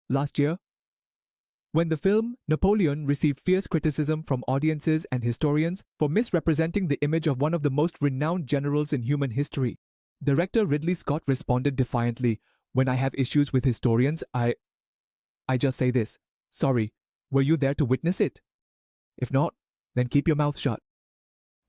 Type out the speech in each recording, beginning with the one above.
last year, when the film Napoleon received fierce criticism from audiences and historians for misrepresenting the image of one of the most renowned generals in human history. Director Ridley Scott responded defiantly, "When I have issues with historians, I just say this. Sorry, were you there to witness it? If not, then keep your mouth shut."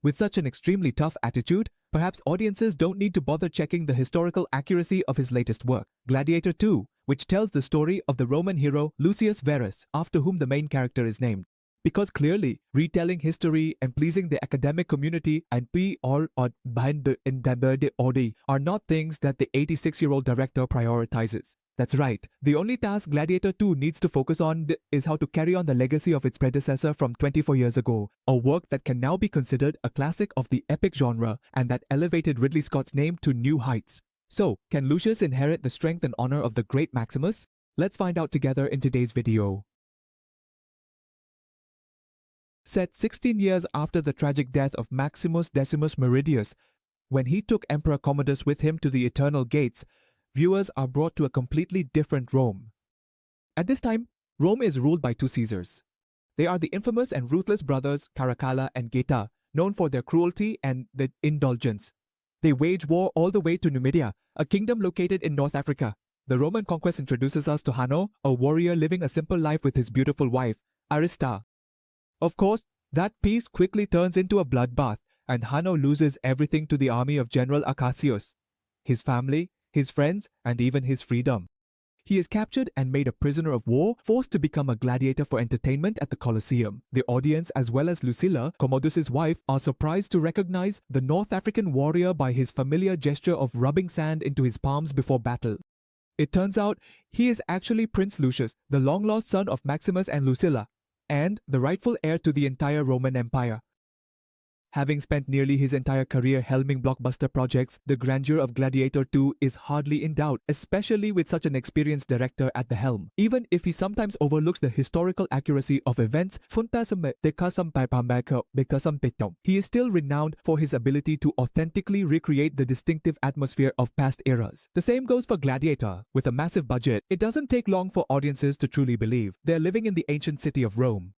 With such an extremely tough attitude, perhaps audiences don't need to bother checking the historical accuracy of his latest work, Gladiator 2, which tells the story of the Roman hero Lucius Verus, after whom the main character is named. Because clearly, retelling history and pleasing the academic community and be all or behind the odi are not things that the 86-year-old director prioritizes. That's right, the only task Gladiator 2 needs to focus on is how to carry on the legacy of its predecessor from 24 years ago, a work that can now be considered a classic of the epic genre and that elevated Ridley Scott's name to new heights. So, can Lucius inherit the strength and honor of the great Maximus? Let's find out together in today's video. Set 16 years after the tragic death of Maximus Decimus Meridius, when he took Emperor Commodus with him to the Eternal Gates, viewers are brought to a completely different Rome. At this time, Rome is ruled by two Caesars. They are the infamous and ruthless brothers Caracalla and Geta, known for their cruelty and their indulgence. They wage war all the way to Numidia, a kingdom located in North Africa. The Roman conquest introduces us to Hanno, a warrior living a simple life with his beautiful wife, Arista. Of course, that peace quickly turns into a bloodbath, and Hanno loses everything to the army of General Acacius: his family, his friends, and even his freedom. He is captured and made a prisoner of war, forced to become a gladiator for entertainment at the Colosseum. The audience, as well as Lucilla, Commodus's wife, are surprised to recognize the North African warrior by his familiar gesture of rubbing sand into his palms before battle. It turns out he is actually Prince Lucius, the long-lost son of Maximus and Lucilla, and the rightful heir to the entire Roman Empire. Having spent nearly his entire career helming blockbuster projects, the grandeur of Gladiator 2 is hardly in doubt, especially with such an experienced director at the helm. Even if he sometimes overlooks the historical accuracy of events, he is still renowned for his ability to authentically recreate the distinctive atmosphere of past eras. The same goes for Gladiator. With a massive budget, it doesn't take long for audiences to truly believe they're living in the ancient city of Rome.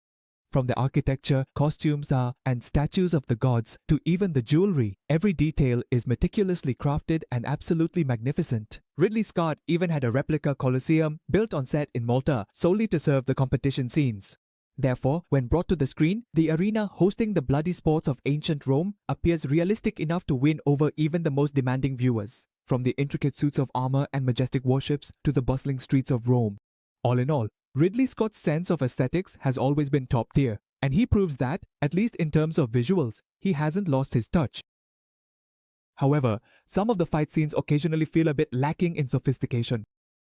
From the architecture, costumes, and statues of the gods to even the jewelry, every detail is meticulously crafted and absolutely magnificent. Ridley Scott even had a replica Colosseum built on set in Malta solely to serve the competition scenes. Therefore, when brought to the screen, the arena hosting the bloody sports of ancient Rome appears realistic enough to win over even the most demanding viewers. From the intricate suits of armor and majestic warships to the bustling streets of Rome. All in all, Ridley Scott's sense of aesthetics has always been top tier, and he proves that, at least in terms of visuals, he hasn't lost his touch. However, some of the fight scenes occasionally feel a bit lacking in sophistication.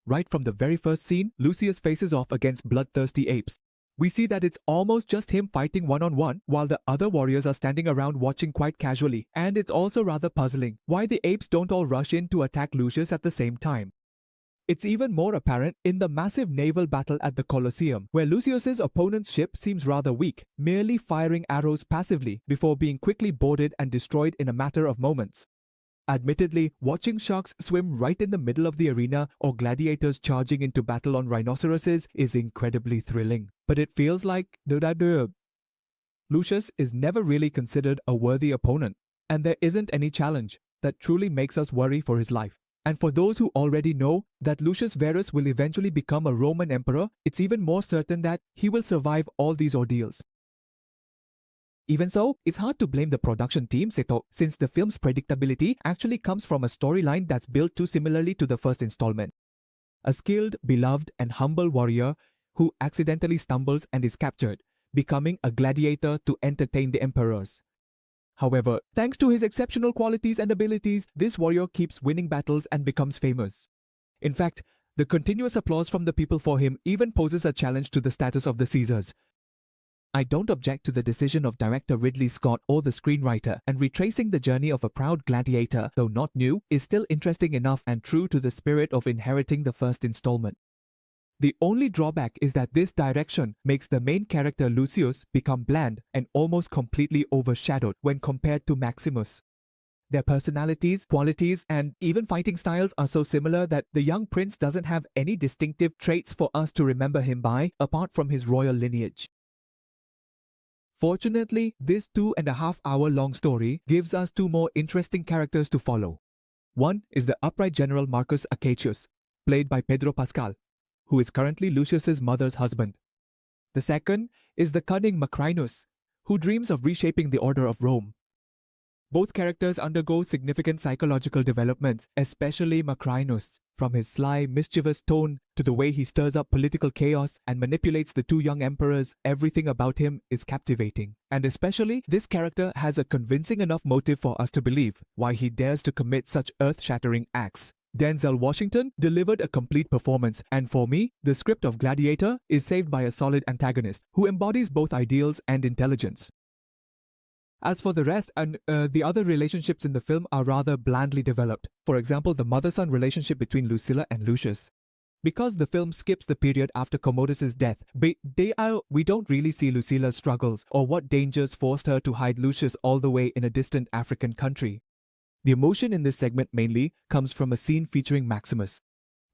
Right from the very first scene, Lucius faces off against bloodthirsty apes. We see that it's almost just him fighting one-on-one, while the other warriors are standing around watching quite casually, and it's also rather puzzling why the apes don't all rush in to attack Lucius at the same time. It's even more apparent in the massive naval battle at the Colosseum, where Lucius's opponent's ship seems rather weak, merely firing arrows passively before being quickly boarded and destroyed in a matter of moments. Admittedly, watching sharks swim right in the middle of the arena or gladiators charging into battle on rhinoceroses is incredibly thrilling, but it feels like Lucius is never really considered a worthy opponent, and there isn't any challenge that truly makes us worry for his life. And for those who already know that Lucius Verus will eventually become a Roman emperor, it's even more certain that he will survive all these ordeals. Even so, it's hard to blame the production team, since the film's predictability actually comes from a storyline that's built too similarly to the first installment. A skilled, beloved, and humble warrior who accidentally stumbles and is captured, becoming a gladiator to entertain the emperors. However, thanks to his exceptional qualities and abilities, this warrior keeps winning battles and becomes famous. In fact, the continuous applause from the people for him even poses a challenge to the status of the Caesars. I don't object to the decision of director Ridley Scott or the screenwriter, and retracing the journey of a proud gladiator, though not new, is still interesting enough and true to the spirit of inheriting the first installment. The only drawback is that this direction makes the main character Lucius become bland and almost completely overshadowed when compared to Maximus. Their personalities, qualities, and even fighting styles are so similar that the young prince doesn't have any distinctive traits for us to remember him by, apart from his royal lineage. Fortunately, this 2.5 hour long story gives us two more interesting characters to follow. One is the upright General Marcus Acacius, played by Pedro Pascal, who is currently Lucius's mother's husband. The second is the cunning Macrinus, who dreams of reshaping the order of Rome. Both characters undergo significant psychological developments, especially Macrinus, from his sly, mischievous tone to the way he stirs up political chaos and manipulates the two young emperors. Everything about him is captivating. And especially, this character has a convincing enough motive for us to believe why he dares to commit such earth-shattering acts. Denzel Washington delivered a complete performance, and for me, the script of Gladiator is saved by a solid antagonist who embodies both ideals and intelligence. As for the rest, the other relationships in the film are rather blandly developed. For example, the mother-son relationship between Lucilla and Lucius. Because the film skips the period after Commodus's death, we don't really see Lucilla's struggles or what dangers forced her to hide Lucius all the way in a distant African country. The emotion in this segment mainly comes from a scene featuring Maximus.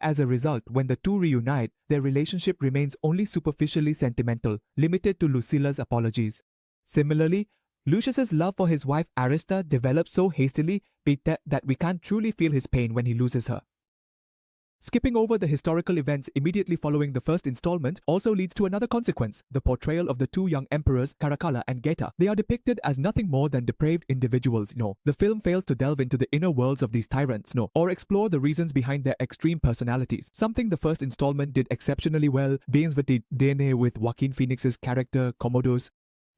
As a result, when the two reunite, their relationship remains only superficially sentimental, limited to Lucilla's apologies. Similarly, Lucius's love for his wife Arista develops so hastily that we can't truly feel his pain when he loses her. Skipping over the historical events immediately following the first installment also leads to another consequence, the portrayal of the two young emperors, Caracalla and Geta. They are depicted as nothing more than depraved individuals, The film fails to delve into the inner worlds of these tyrants, or explore the reasons behind their extreme personalities. Something the first installment did exceptionally well, begins with the DNA with Joaquin Phoenix's character, Commodus.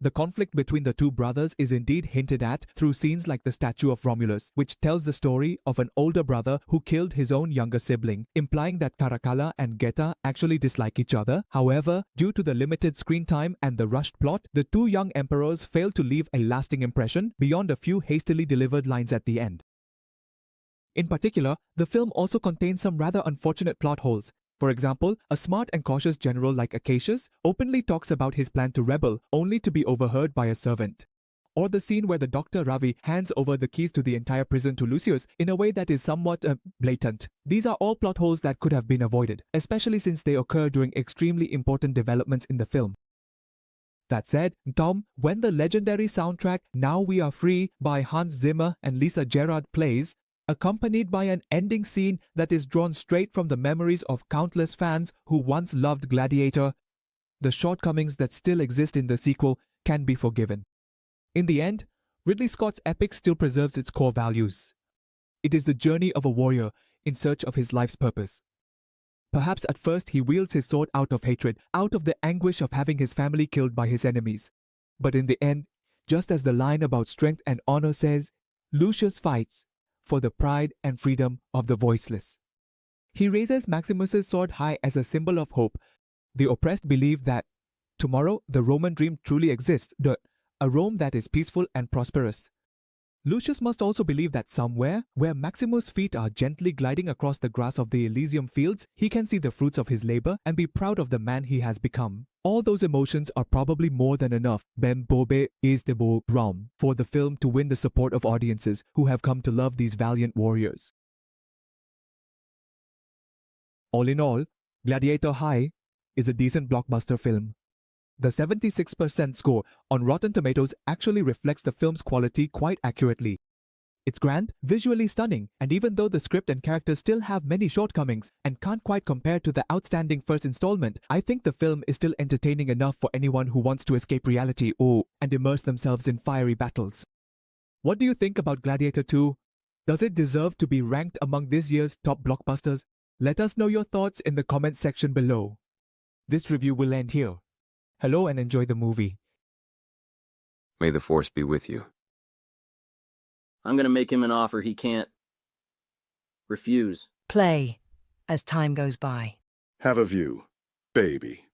The conflict between the two brothers is indeed hinted at through scenes like the statue of Romulus, which tells the story of an older brother who killed his own younger sibling, implying that Caracalla and Geta actually dislike each other. However, due to the limited screen time and the rushed plot, the two young emperors fail to leave a lasting impression beyond a few hastily delivered lines at the end. In particular, the film also contains some rather unfortunate plot holes. For example, a smart and cautious general like Acacius openly talks about his plan to rebel, only to be overheard by a servant. Or the scene where the Dr. Ravi hands over the keys to the entire prison to Lucius in a way that is somewhat blatant. These are all plot holes that could have been avoided, especially since they occur during extremely important developments in the film. That said, Tom, when the legendary soundtrack Now We Are Free by Hans Zimmer and Lisa Gerrard plays, accompanied by an ending scene that is drawn straight from the memories of countless fans who once loved Gladiator, the shortcomings that still exist in the sequel can be forgiven. In the end, Ridley Scott's epic still preserves its core values. It is the journey of a warrior in search of his life's purpose. Perhaps at first he wields his sword out of hatred, out of the anguish of having his family killed by his enemies. But in the end, just as the line about strength and honor says, Lucius fights for the pride and freedom of the voiceless. He raises Maximus's sword high as a symbol of hope. The oppressed believe that tomorrow the Roman dream truly exists, a Rome that is peaceful and prosperous. Lucius must also believe that somewhere, where Maximus' feet are gently gliding across the grass of the Elysium fields, he can see the fruits of his labor and be proud of the man he has become. All those emotions are probably more than enough, Ben Bobe is the Bo Rom, for the film to win the support of audiences who have come to love these valiant warriors. All in all, Gladiator High is a decent blockbuster film. The 76% score on Rotten Tomatoes actually reflects the film's quality quite accurately. It's grand, visually stunning, and even though the script and characters still have many shortcomings and can't quite compare to the outstanding first installment, I think the film is still entertaining enough for anyone who wants to escape reality and immerse themselves in fiery battles. What do you think about Gladiator 2? Does it deserve to be ranked among this year's top blockbusters? Let us know your thoughts in the comments section below. This review will end here. Hello and enjoy the movie. May the Force be with you. I'm gonna make him an offer he can't refuse. Play as time goes by. Have a view, baby.